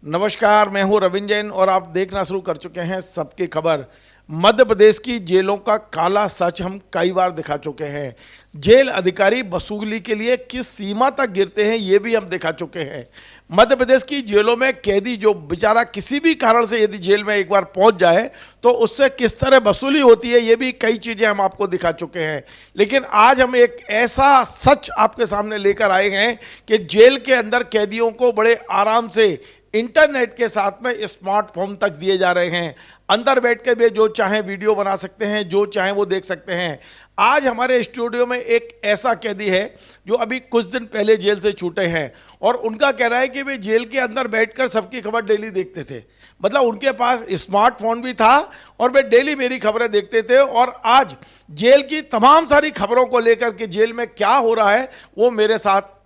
नमस्कार, मैं हूं रविंद्र जैन और आप देखना शुरू कर चुके हैं सबकी खबर। मध्य प्रदेश की जेलों का काला सच हम कई बार दिखा चुके हैं। जेल अधिकारी वसूली के लिए किस सीमा तक गिरते हैं ये भी हम दिखा चुके हैं। मध्य प्रदेश की जेलों में कैदी जो बेचारा किसी भी कारण से यदि जेल में एक बार पहुंच जाए तो उससे किस तरह वसूली होती है ये भी कई चीज़ें हम आपको दिखा चुके हैं। लेकिन आज हम एक ऐसा सच आपके सामने लेकर आए हैं कि जेल के अंदर कैदियों को बड़े आराम से इंटरनेट के साथ में स्मार्टफोन तक दिए जा रहे हैं। अंदर बैठ के भी जो चाहे वीडियो बना सकते हैं, जो चाहे वो देख सकते हैं। आज हमारे स्टूडियो में एक ऐसा कैदी है जो अभी कुछ दिन पहले जेल से छूटे हैं और उनका कहना है कि वे जेल के अंदर बैठकर सबकी खबर डेली देखते थे। मतलब उनके पास स्मार्टफोन भी था और वे डेली मेरी खबरें देखते थे और आज जेल की तमाम सारी खबरों को लेकर के जेल में क्या हो रहा है वो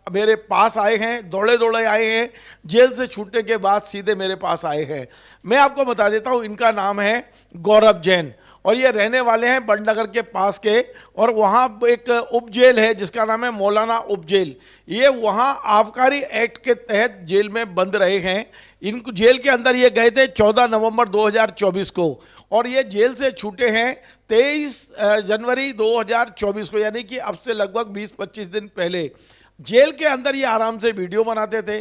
मेरे पास आए हैं, दौड़े दौड़े आए हैं। जेल से छूटने के बाद सीधे मेरे पास आए हैं। मैं आपको बता देता हूं, इनका नाम है गौरव जैन और ये रहने वाले हैं बड़नगर के पास के, और वहाँ एक उप जेल है जिसका नाम है मौलाना उप जेल। ये वहाँ आबकारी एक्ट के तहत जेल में बंद रहे हैं। इनको जेल के अंदर ये गए थे 14 नवंबर 2024 को और ये जेल से छूटे हैं 23 जनवरी 2024 को, यानी कि अब से लगभग 20-25 दिन पहले। जेल के अंदर ये आराम से वीडियो बनाते थे,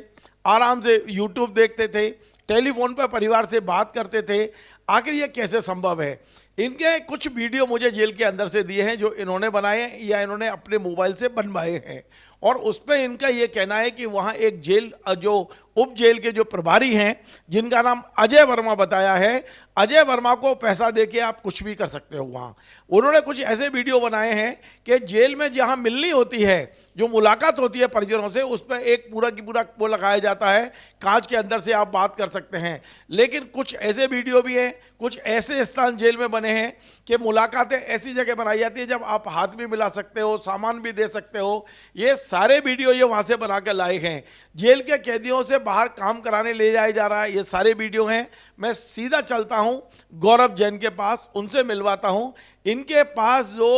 आराम से यूट्यूब देखते थे, टेलीफोन पर परिवार से बात करते थे। आखिर ये कैसे संभव है? इनके कुछ वीडियो मुझे जेल के अंदर से दिए हैं जो इन्होंने बनाए हैं या इन्होंने अपने मोबाइल से बनवाए हैं और उसमें इनका ये कहना है कि वहाँ एक जेल जो उप जेल के जो प्रभारी हैं जिनका नाम अजय वर्मा बताया है, अजय वर्मा को पैसा देके आप कुछ भी कर सकते हो। वहाँ उन्होंने कुछ ऐसे वीडियो बनाए हैं कि जेल में जहाँ मिलनी होती है, जो मुलाकात होती है परिजनों से, उस पर एक पूरा की पूरा वो लगाया जाता है, कांच के अंदर से आप बात कर सकते हैं। लेकिन कुछ ऐसे वीडियो भी हैं, कुछ ऐसे स्थान जेल में बने हैं कि मुलाकातें ऐसी जगह बनाई जाती है जब आप हाथ भी मिला सकते हो, सामान भी दे सकते हो। ये सारे वीडियो ये वहाँ से बना कर लाए हैं। जेल के कैदियों से बाहर काम कराने ले जाया जा रहा है, ये सारे वीडियो हैं। मैं सीधा चलता हूँ गौरव जैन के पास, उनसे मिलवाता हूँ। इनके पास जो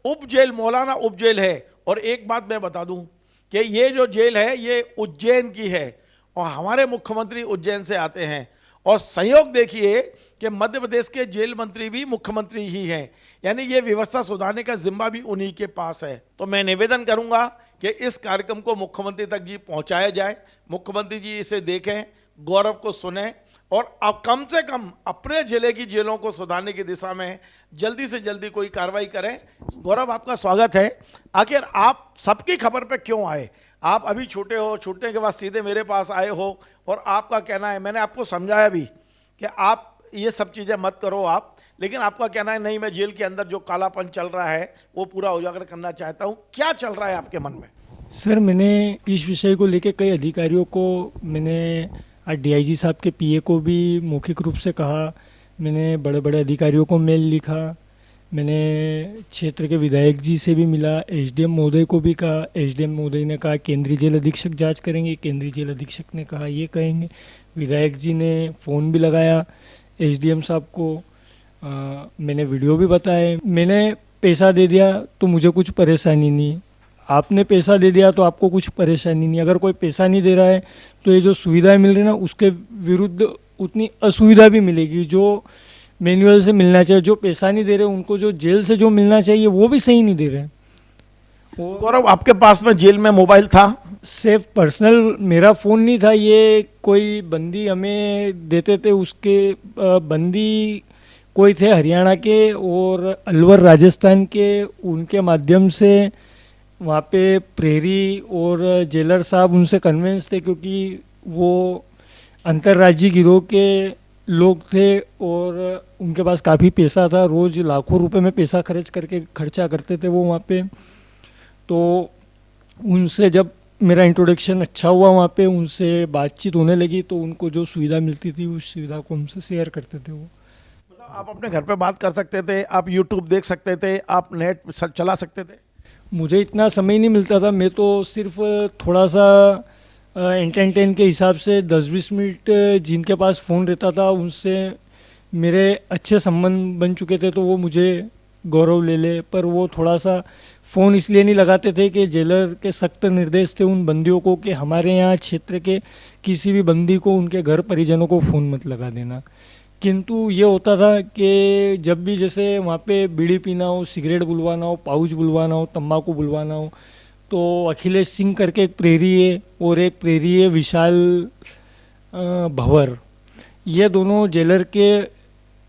उप जेल मौलाना उप जेल है, और एक बात मैं बता दूँ कि ये जो जेल है ये उज्जैन की है और हमारे मुख्यमंत्री उज्जैन से आते हैं। और संयोग देखिए कि मध्य प्रदेश के जेल मंत्री भी मुख्यमंत्री ही हैं, यानी ये व्यवस्था सुधारने का जिम्मा भी उन्हीं के पास है। तो मैं निवेदन करूंगा कि इस कार्यक्रम को मुख्यमंत्री तक जी पहुंचाया जाए, मुख्यमंत्री जी इसे देखें, गौरव को सुने और अब कम से कम अपने जिले की जेलों को सुधारने की दिशा में जल्दी से जल्दी कोई कार्रवाई करें। गौरव, आपका स्वागत है। आखिर आप सबकी खबर पे क्यों आए? आप अभी छूटे हो, छूटने के बाद सीधे मेरे पास आए हो और आपका कहना है, मैंने आपको समझाया भी कि आप ये सब चीज़ें मत करो आप, लेकिन आपका कहना है नहीं, मैं जेल के अंदर जो कालापन चल रहा है वो पूरा उजागर करना चाहता हूँ। क्या चल रहा है आपके मन में? सर, मैंने इस विषय को लेकर कई अधिकारियों को, मैंने डीआईजी साहब के पीए को भी मौखिक रूप से कहा, मैंने बड़े बड़े अधिकारियों को मेल लिखा, मैंने क्षेत्र के विधायक जी से भी मिला, एसडीएम महोदय को भी कहा। एसडीएम महोदय ने कहा केंद्रीय जेल अधीक्षक जांच करेंगे, केंद्रीय जेल अधीक्षक ने कहा ये कहेंगे। विधायक जी ने फ़ोन भी लगाया एसडीएम साहब को, मैंने वीडियो भी बताए। मैंने पैसा दे दिया तो मुझे कुछ परेशानी नहीं, आपने पैसा दे दिया तो आपको कुछ परेशानी नहीं। अगर कोई पैसा नहीं दे रहा है तो ये जो सुविधाएं मिल रही है ना, उसके विरुद्ध उतनी असुविधा भी मिलेगी जो मैनुअल से मिलना चाहिए। जो पैसा नहीं दे रहे उनको जो जेल से जो मिलना चाहिए वो भी सही नहीं दे रहे। गौरव, आपके पास में जेल में मोबाइल था? सिर्फ पर्सनल मेरा फ़ोन नहीं था, ये कोई बंदी हमें देते थे। उसके बंदी कोई थे हरियाणा के और अलवर राजस्थान के, उनके माध्यम से वहाँ पे प्रहरी और जेलर साहब उनसे कन्विंस थे, क्योंकि वो अंतर्राज्यीय गिरोह के लोग थे और उनके पास काफ़ी पैसा था, रोज़ लाखों रुपए में पैसा खर्चा करते थे वो वहाँ पे। तो उनसे जब मेरा इंट्रोडक्शन अच्छा हुआ, वहाँ पे उनसे बातचीत होने लगी, तो उनको जो सुविधा मिलती थी उस सुविधा को हमसे शेयर करते थे वो। मतलब आप अपने घर पे बात कर सकते थे, आप यूट्यूब देख सकते थे, आप नेट चला सकते थे? मुझे इतना समय नहीं मिलता था, मैं तो सिर्फ थोड़ा सा एंटरटेन के हिसाब से 10-20 मिनट जिनके पास फ़ोन रहता था उनसे मेरे अच्छे संबंध बन चुके थे, तो वो मुझे गौरव ले ले, पर वो थोड़ा सा फ़ोन इसलिए नहीं लगाते थे कि जेलर के सख्त निर्देश थे उन बंदियों को कि हमारे यहाँ क्षेत्र के किसी भी बंदी को उनके घर परिजनों को फ़ोन मत लगा देना। किंतु ये होता था कि जब भी जैसे वहाँ पे बीड़ी पीना हो, सिगरेट बुलवाना हो, पाउच बुलवाना हो, तंबाकू बुलवाना हो, तो अखिलेश सिंह करके एक प्रेरी है और एक प्रेरी है विशाल भंवर, ये दोनों जेलर के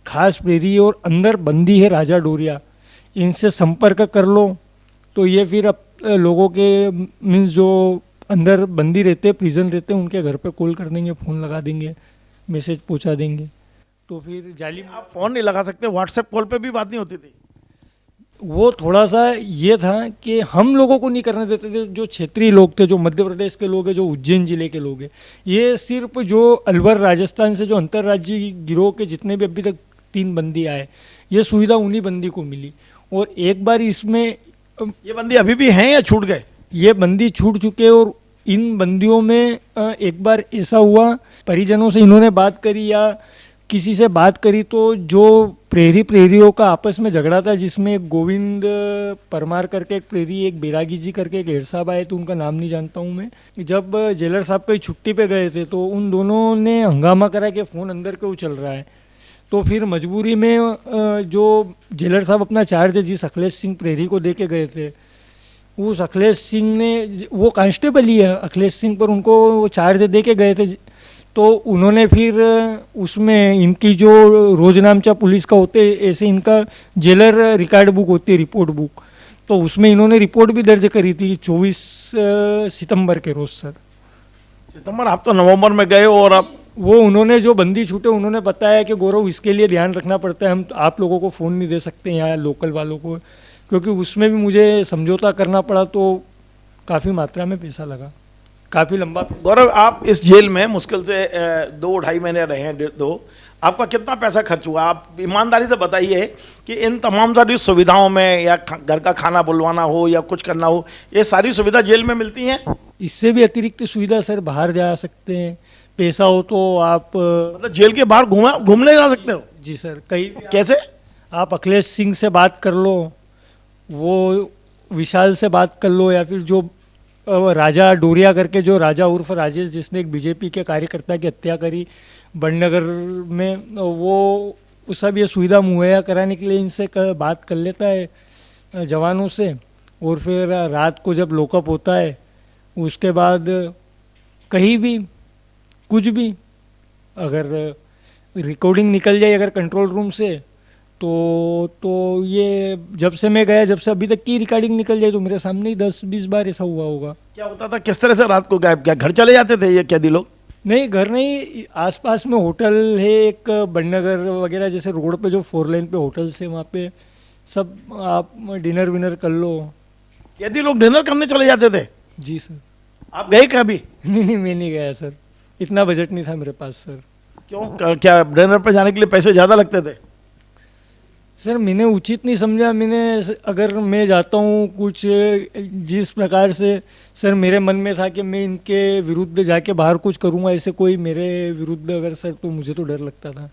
खास प्रेरी और अंदर बंदी है राजा डोरिया, इनसे संपर्क कर लो तो ये फिर अब लोगों के मीन्स जो अंदर बंदी रहते हैं, प्रिजन रहते हैं, उनके घर पे कॉल कर देंगे, फ़ोन लगा देंगे, मैसेज पहुंचा देंगे। तो फिर जाली आप फ़ोन नहीं लगा सकते, व्हाट्सएप कॉल पे भी बात नहीं होती थी? वो थोड़ा सा ये था कि हम लोगों को नहीं करने देते थे, जो क्षेत्रीय लोग थे, जो मध्य प्रदेश के लोग हैं, जो उज्जैन जिले के लोग हैं, ये सिर्फ जो अलवर राजस्थान से जो अंतर्राज्यीय गिरोह के जितने भी अभी तक 3 बंदी आए, ये सुविधा उन्हीं बंदी को मिली। और एक बार इसमें ये बंदी अभी भी हैं या छूट गए? ये बंदी छूट चुके, और इन बंदियों में एक बार ऐसा हुआ, परिजनों से इन्होंने बात करी या किसी से बात करी, तो जो प्रेरियों का आपस में झगड़ा था, जिसमें एक गोविंद परमार करके एक प्रेरी, एक बैरागी जी करके एक हेड साहब आए, तो उनका नाम नहीं जानता हूँ मैं। जब जेलर साहब कहीं छुट्टी पे गए थे तो उन दोनों ने हंगामा करा कि फ़ोन अंदर क्यों चल रहा है। तो फिर मजबूरी में जो जेलर साहब अपना चार्ज जिस अखिलेश सिंह प्रेरी को दे के गए थे, उस अखिलेश सिंह ने, वो कांस्टेबल ही है अखिलेश सिंह, पर उनको वो चार्ज दे के गए थे, तो उन्होंने फिर उसमें इनकी जो रोजनामचा पुलिस का होते, ऐसे इनका जेलर रिकॉर्ड बुक होती है, रिपोर्ट बुक, तो उसमें इन्होंने रिपोर्ट भी दर्ज करी थी 24 सितंबर के रोज़ सर। सितंबर? आप तो नवंबर में गए और आप वो उन्होंने जो बंदी छूटे उन्होंने बताया कि गौरव इसके लिए ध्यान रखना पड़ता है, हम आप लोगों को फ़ोन नहीं दे सकते यहाँ लोकल वालों को, क्योंकि उसमें भी मुझे समझौता करना पड़ा, तो काफ़ी मात्रा में पैसा लगा, काफ़ी लंबा पैसा। गौरव, आप इस जेल में मुश्किल से 2-2.5 महीने रहे हैं, आपका कितना पैसा खर्च हुआ? आप ईमानदारी से बताइए कि इन तमाम सारी सुविधाओं में, या घर का खाना बुलवाना हो या कुछ करना हो, ये सारी सुविधा जेल में मिलती हैं? इससे भी अतिरिक्त सुविधा सर, बाहर जा सकते हैं, पैसा हो तो आप मतलब जेल के बाहर घूमने जा सकते हो? जी सर। कहीं कैसे? आप अखिलेश सिंह से बात कर लो, वो विशाल से बात कर लो, या फिर जो राजा डोरिया करके, जो राजा उर्फ राजेश, जिसने एक बीजेपी के कार्यकर्ता की हत्या करी बड़नगर में, वो सब ये सुविधा मुहैया कराने के लिए इनसे बात कर लेता है जवानों से। और फिर रात को जब लॉकअप होता है, उसके बाद कहीं भी कुछ भी अगर रिकॉर्डिंग निकल जाए अगर कंट्रोल रूम से, तो ये जब से मैं गया, जब से अभी तक की रिकॉर्डिंग निकल जाए, तो मेरे सामने ही 10-20 बार ऐसा हुआ होगा। क्या होता था? किस तरह से रात को गायब? क्या घर चले जाते थे ये कैदी लोग? नहीं, घर नहीं, आसपास में होटल है एक बड़नगर वगैरह जैसे रोड पे, जो 4 लेन पे होटल्स है, वहाँ पे सब आप डिनर विनर कर लो। कैदी लोग डिनर करने चले जाते थे? जी सर। आप गए कभी? नहीं, मैं नहीं गया सर, इतना बजट नहीं था मेरे पास सर। क्यों? क्या डिनर पर जाने के लिए पैसे ज़्यादा लगते थे? सर मैंने उचित नहीं समझा, अगर मैं जाता हूँ कुछ जिस प्रकार से सर मेरे मन में था कि मैं इनके विरुद्ध जाके बाहर कुछ करूँगा, ऐसे कोई मेरे विरुद्ध अगर सर, तो मुझे तो डर लगता था,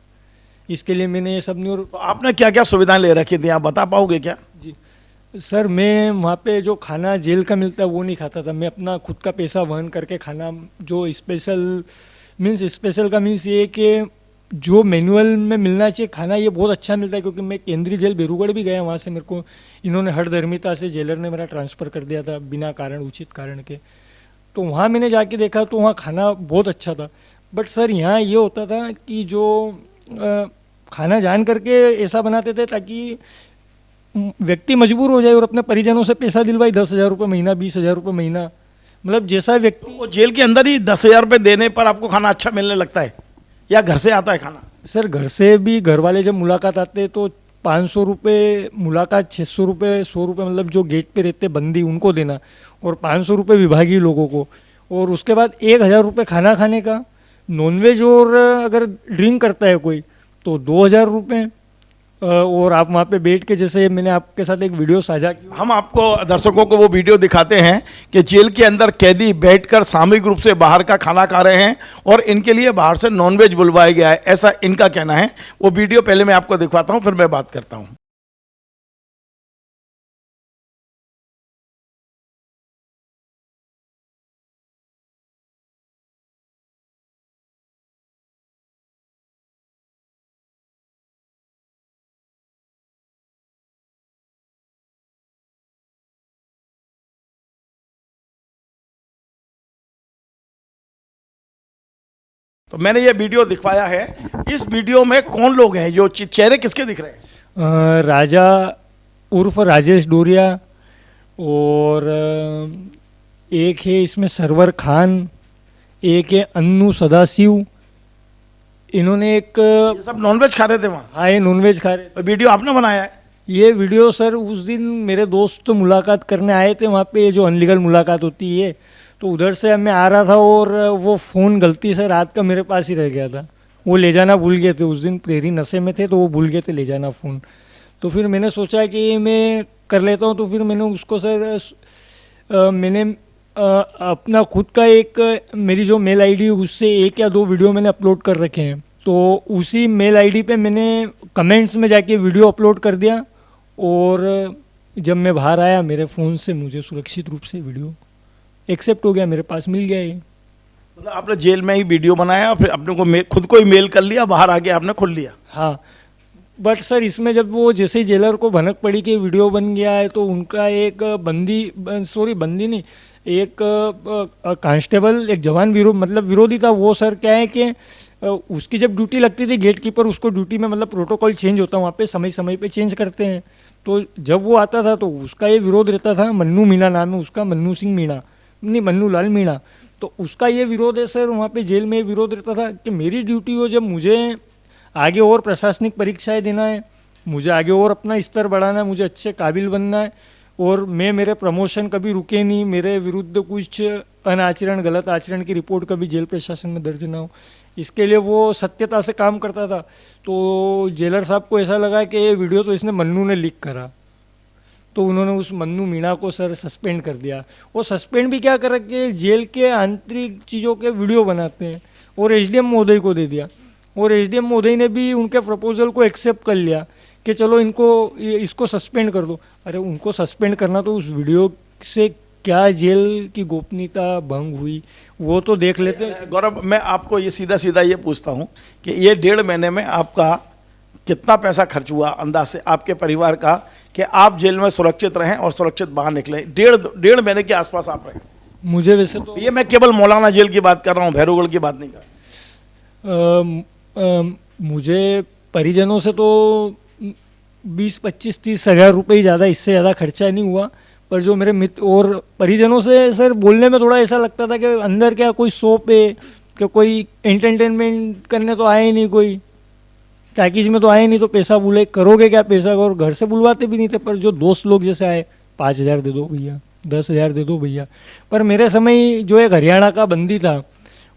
इसके लिए मैंने ये सब नहीं। और तो आपने क्या क्या सुविधाएं ले रखी थी, आप बता पाओगे क्या? जी सर, मैं वहाँ पे जो खाना जेल का मिलता है वो नहीं खाता था, मैं अपना खुद का पैसा वहन करके खाना, जो स्पेशल का मीन्स ये कि जो मैनुअल में मिलना चाहिए खाना, ये बहुत अच्छा मिलता है। क्योंकि मैं केंद्रीय जेल बेरूगढ़ भी गया, वहाँ से मेरे को इन्होंने हठधर्मिता से जेलर ने मेरा ट्रांसफ़र कर दिया था बिना कारण, उचित कारण के। तो वहाँ मैंने जाके देखा तो वहाँ खाना बहुत अच्छा था। बट सर यहाँ ये होता था कि जो खाना जान करके ऐसा बनाते थे ताकि व्यक्ति मजबूर हो जाए और अपने परिजनों से पैसा दिलवाए, 10,000 रुपये महीना, 20,000 रुपये महीना, मतलब जैसा व्यक्ति। वो जेल के अंदर ही 10,000 रुपये देने पर आपको खाना अच्छा मिलने लगता है, या घर से आता है खाना? सर घर से भी, घर वाले जब मुलाकात आते तो 500 रुपये मुलाकात, 600 रुपये, 100 रुपये, मतलब जो गेट पे रहते बंदी उनको देना, और 500 रुपये विभागीय लोगों को, और उसके बाद 1,000 रुपये खाना खाने का, नॉनवेज और अगर ड्रिंक करता है कोई तो 2,000 रुपये। और आप वहाँ पे बैठ के, जैसे मैंने आपके साथ एक वीडियो साझा की, हम आपको दर्शकों को वो वीडियो दिखाते हैं कि जेल के अंदर कैदी बैठकर सामूहिक रूप से बाहर का खाना खा रहे हैं और इनके लिए बाहर से नॉनवेज बुलवाया गया है, ऐसा इनका कहना है। वो वीडियो पहले मैं आपको दिखवाता हूँ, फिर मैं बात करता हूँ। तो मैंने ये वीडियो दिखवाया है, इस वीडियो में कौन लोग हैं, जो चेहरे किसके दिख रहे हैं? राजा उर्फ राजेश डोरिया, और एक है इसमें सरवर खान, एक है अन्नू सदाशिव। इन्होंने एक ये सब नॉनवेज खा रहे थे वहाँ? हाँ, ये नॉनवेज खा रहे। और वीडियो आपने बनाया है? ये वीडियो सर उस दिन मेरे दोस्त तो मुलाकात करने आए थे वहाँ पे, जो अनलीगल मुलाकात होती है, तो उधर से मैं आ रहा था और वो फ़ोन गलती से रात का मेरे पास ही रह गया था। वो ले जाना भूल गए थे, उस दिन प्रेरी नशे में थे तो वो भूल गए थे ले जाना फ़ोन। तो फिर मैंने सोचा कि मैं कर लेता हूँ, तो फिर मैंने उसको सर मैंने अपना खुद का एक मेरी जो मेल आईडी उससे 1 या 2 वीडियो मैंने अपलोड कर रखे हैं, तो उसी मेल आईडी पे मैंने कमेंट्स में जाके वीडियो अपलोड कर दिया, और जब मैं बाहर आया मेरे फ़ोन से मुझे सुरक्षित रूप से वीडियो एक्सेप्ट हो गया, मेरे पास मिल गया ये। मतलब आपने जेल में ही वीडियो बनाया, फिर अपने को खुद को ही मेल कर लिया, बाहर आके आपने खोल लिया? हाँ, बट सर इसमें जब वो जैसे ही जेलर को भनक पड़ी कि वीडियो बन गया है, तो उनका एक बंदी नहीं, एक कांस्टेबल, एक जवान विरोधी था वो। सर क्या है कि उसकी जब ड्यूटी लगती थी गेट कीपर, उसको ड्यूटी में मतलब प्रोटोकॉल चेंज होता है वहाँ पे, समय समय पे चेंज करते हैं, तो जब वो आता था तो उसका ये विरोध रहता था। मन्नू मीणा नाम है उसका, मन्नू सिंह मीणा नहीं, मन्नू लाल मीणा। तो उसका ये विरोध है सर, वहाँ पे जेल में विरोध रहता था कि मेरी ड्यूटी हो, जब मुझे आगे और प्रशासनिक परीक्षाएं देना है, मुझे आगे और अपना स्तर बढ़ाना है, मुझे अच्छे काबिल बनना है, और मेरे प्रमोशन कभी रुके नहीं, मेरे विरुद्ध कुछ अनाचरण गलत आचरण की रिपोर्ट कभी जेल प्रशासन में दर्ज ना हो, इसके लिए वो सत्यता से काम करता था। तो जेलर साहब को ऐसा लगा कि ये वीडियो तो इसने मन्नू ने लीक करा, तो उन्होंने उस मन्नू मीणा को सर सस्पेंड कर दिया। वो सस्पेंड भी क्या कर के जेल के आंतरिक चीज़ों के वीडियो बनाते हैं, और एसडीएम महोदय को दे दिया, और एसडीएम महोदय ने भी उनके प्रपोजल को एक्सेप्ट कर लिया कि चलो इसको सस्पेंड कर दो। अरे उनको सस्पेंड करना, तो उस वीडियो से क्या जेल की गोपनीयता भंग हुई वो तो देख लेते हैं। गौरव, मैं आपको ये सीधा सीधा ये पूछता हूँ कि ये 1.5 महीने में आपका कितना पैसा खर्च हुआ अंदाज से आपके परिवार का, कि आप जेल में सुरक्षित रहें और सुरक्षित बाहर निकलें? 1.5 महीने के आसपास आप रहे? मुझे वैसे तो ये मैं केवल मौलाना जेल की बात कर रहा हूँ, भैरवगढ़ की बात नहीं कर रहा। मुझे परिजनों से तो 20-25-30 हज़ार रुपये ही ज़्यादा, इससे ज़्यादा खर्चा नहीं हुआ। पर जो मेरे मित्र और परिजनों से सर बोलने में थोड़ा ऐसा लगता था कि अंदर क्या कोई शॉप है, कि कोई एंटरटेनमेंट करने तो आए नहीं, कोई पैकेज में तो आए नहीं, तो पैसा बोले करोगे क्या पैसा, और घर से बुलवाते भी नहीं थे। पर जो दोस्त लोग जैसे आए, 5,000 दे दो भैया, 10,000 दे दो भैया। पर मेरे समय जो एक हरियाणा का बंदी था,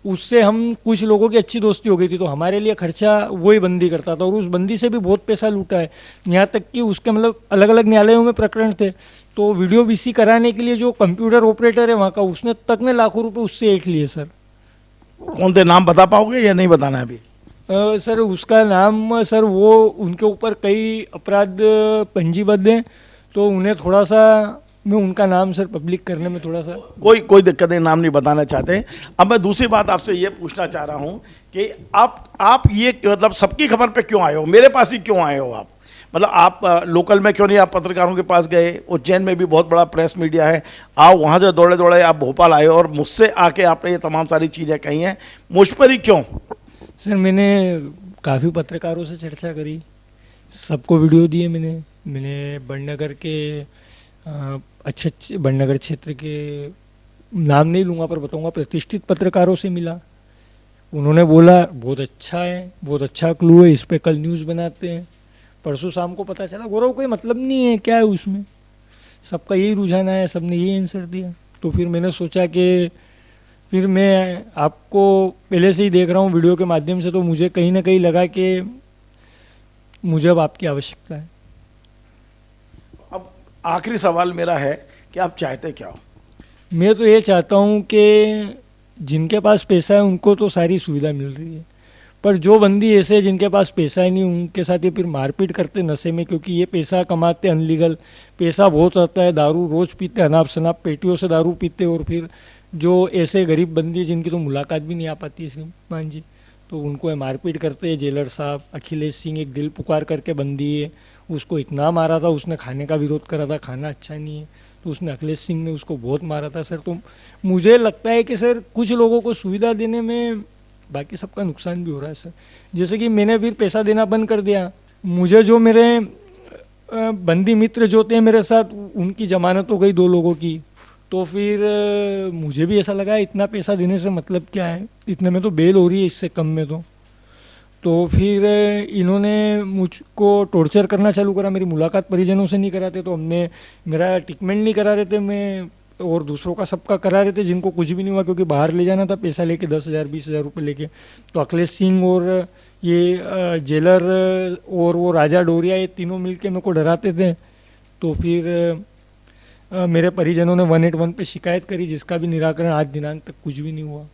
उससे हम कुछ लोगों की अच्छी दोस्ती हो गई थी, तो हमारे लिए खर्चा वही बंदी करता था, और उस बंदी से भी बहुत पैसा लूटा है। यहाँ तक कि उसके मतलब अलग अलग न्यायालयों में प्रकरण थे, तो वीडियो बीसी कराने के लिए जो कंप्यूटर ऑपरेटर है वहाँ का, उसने तक ने लाखों रुपए उससे एक लिए सर। कौन थे, नाम बता पाओगे या नहीं बताना है अभी? सर उसका नाम सर, वो उनके ऊपर कई अपराध पंजीबद्ध हैं, तो उन्हें थोड़ा सा मैं उनका नाम सर पब्लिक करने में थोड़ा सा कोई दिक्कत नहीं, नाम नहीं बताना चाहते। अब मैं दूसरी बात आपसे ये पूछना चाह रहा हूँ कि आप ये मतलब सबकी खबर पे क्यों आए हो, मेरे पास ही क्यों आए हो आप? मतलब आप लोकल में क्यों नहीं आप पत्रकारों के पास गए? उज्जैन में भी बहुत बड़ा प्रेस मीडिया है, आप वहाँ से दौड़े दौड़े आप भोपाल आए और मुझसे आके आपने ये तमाम सारी चीज़ें कही हैं, मुझ पर ही क्यों? सर मैंने काफ़ी पत्रकारों से चर्चा करी, सबको वीडियो दिए मैंने बड़नगर के अच्छे बड़नगर क्षेत्र के नाम नहीं लूँगा पर बताऊँगा, प्रतिष्ठित पत्रकारों से मिला। उन्होंने बोला बहुत अच्छा है, बहुत अच्छा क्लू है, इस पर कल न्यूज़ बनाते हैं। परसों शाम को पता चला गौरव कोई मतलब नहीं है, क्या है उसमें, सबका यही रुझान है, सबने यही आंसर दिया। तो फिर मैंने सोचा कि फिर मैं आपको पहले से ही देख रहा हूँ वीडियो के माध्यम से, तो मुझे कहीं ना कहीं लगा कि मुझे अब आपकी आवश्यकता है। अब आखिरी सवाल मेरा है कि आप चाहते क्या हो? मैं तो ये चाहता हूँ कि जिनके पास पैसा है उनको तो सारी सुविधा मिल रही है, पर जो बंदी ऐसे जिनके पास पैसा ही नहीं, उनके साथ ये फिर मारपीट करते नशे में, क्योंकि ये पैसा कमाते अनलीगल, पैसा बहुत आता है, दारू रोज़ पीते, अनाप शनाप पेटियों से दारू पीते। और फिर जो ऐसे गरीब बंदी जिनकी तो मुलाकात भी नहीं आ पाती श्रीमान जी, तो उनको मारपीट करते हैं। जेलर साहब अखिलेश सिंह एक दिल पुकार करके बंदी है, उसको इतना मारा था, उसने खाने का विरोध करा था, खाना अच्छा नहीं है, तो उसने अखिलेश सिंह ने उसको बहुत मारा था सर। तो मुझे लगता है कि सर कुछ लोगों को सुविधा देने में बाकी सबका नुकसान भी हो रहा है सर। जैसे कि मैंने फिर पैसा देना बंद कर दिया, मुझे जो मेरे बंदी मित्र जो थे मेरे साथ, उनकी जमानत हो गई 2 लोगों की। तो फिर मुझे भी ऐसा लगा इतना पैसा देने से मतलब क्या है, इतने में तो बेल हो रही है, इससे कम में तो फिर इन्होंने मुझको टॉर्चर करना चालू करा। मेरी मुलाकात परिजनों से नहीं कराते, तो हमने मेरा ट्रीटमेंट नहीं करा रहे थे मैं, और दूसरों का सबका करा रहे थे जिनको कुछ भी नहीं हुआ, क्योंकि बाहर ले जाना था पैसा लेके 10,000 20,000 रुपये लेके। तो अखिलेश सिंह और ये जेलर और वो राजा डोरिया, ये तीनों मिलके मेरे को डराते थे। तो फिर मेरे परिजनों ने 181 पे शिकायत करी, जिसका भी निराकरण आज दिनांक तक कुछ भी नहीं हुआ।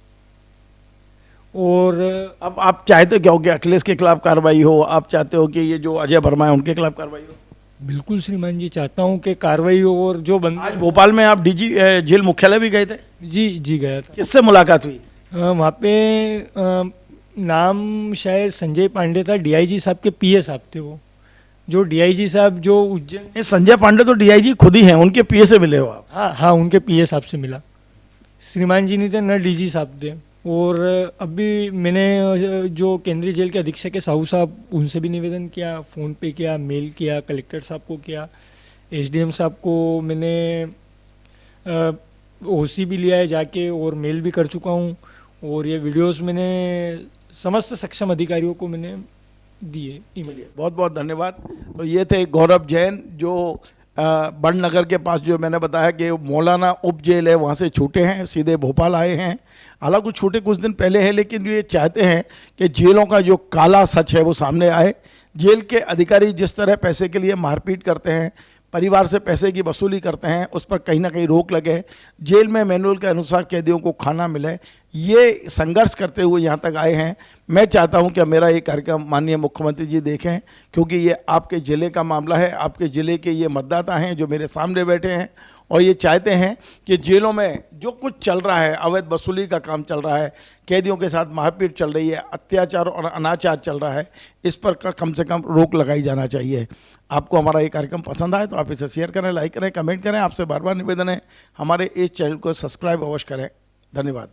और अब आप चाहते क्या हो कि अखिलेश के खिलाफ कार्रवाई हो? आप चाहते हो कि ये जो अजय वर्मा है उनके खिलाफ कार्रवाई हो? बिल्कुल श्रीमान जी, चाहता हूँ कि कार्रवाई हो। और जो आज भोपाल में आप डीजी जेल मुख्यालय भी गए थे? जी गया था। किससे मुलाकात हुई? वहाँ पे नाम शायद संजय पांडे था, डीआईजी साहब के पीए साहब थे वो। जो डीआईजी साहब जो उज्जैन, संजय पांडे तो डीआईजी खुद ही हैं, उनके पीए से मिले हो आप? हाँ, उनके पीए साहब से मिला। श्रीमान जी नहीं थे, न डीजी साहब थे। और अभी मैंने जो केंद्रीय जेल के अधीक्षक है साहू साहब, उनसे भी निवेदन किया, फ़ोन पे किया, मेल किया, कलेक्टर साहब को किया, एसडीएम साहब को मैंने ओसी भी लिया है जाके, और मेल भी कर चुका हूँ। और ये वीडियोस मैंने समस्त सक्षम अधिकारियों को मैंने दिए ईमेल। बहुत बहुत धन्यवाद। तो ये थे गौरव जैन, जो बड़नगर के पास, जो मैंने बताया कि मौलाना उप जेल है, वहाँ से छूटे हैं, सीधे भोपाल आए हैं। हालांकि छूटे कुछ दिन पहले है, लेकिन ये चाहते हैं कि जेलों का जो काला सच है वो सामने आए। जेल के अधिकारी जिस तरह पैसे के लिए मारपीट करते हैं, परिवार से पैसे की वसूली करते हैं, उस पर कहीं ना कहीं रोक लगे, जेल में मैनुअल के अनुसार कैदियों को खाना मिले, ये संघर्ष करते हुए यहाँ तक आए हैं। मैं चाहता हूँ कि मेरा ये कार्यक्रम माननीय मुख्यमंत्री जी देखें, क्योंकि ये आपके ज़िले का मामला है। आपके ज़िले के ये मतदाता हैं जो मेरे सामने बैठे हैं, और ये चाहते हैं कि जेलों में जो कुछ चल रहा है, अवैध वसूली का काम चल रहा है, कैदियों के साथ मारपीट चल रही है, अत्याचार और अनाचार चल रहा है, इस पर कम से कम रोक लगाई जाना चाहिए। आपको हमारा ये कार्यक्रम पसंद आए तो आप इसे शेयर करें, लाइक करें, कमेंट करें। आपसे बार बार निवेदन है, हमारे इस चैनल को सब्सक्राइब अवश्य करें। धन्यवाद।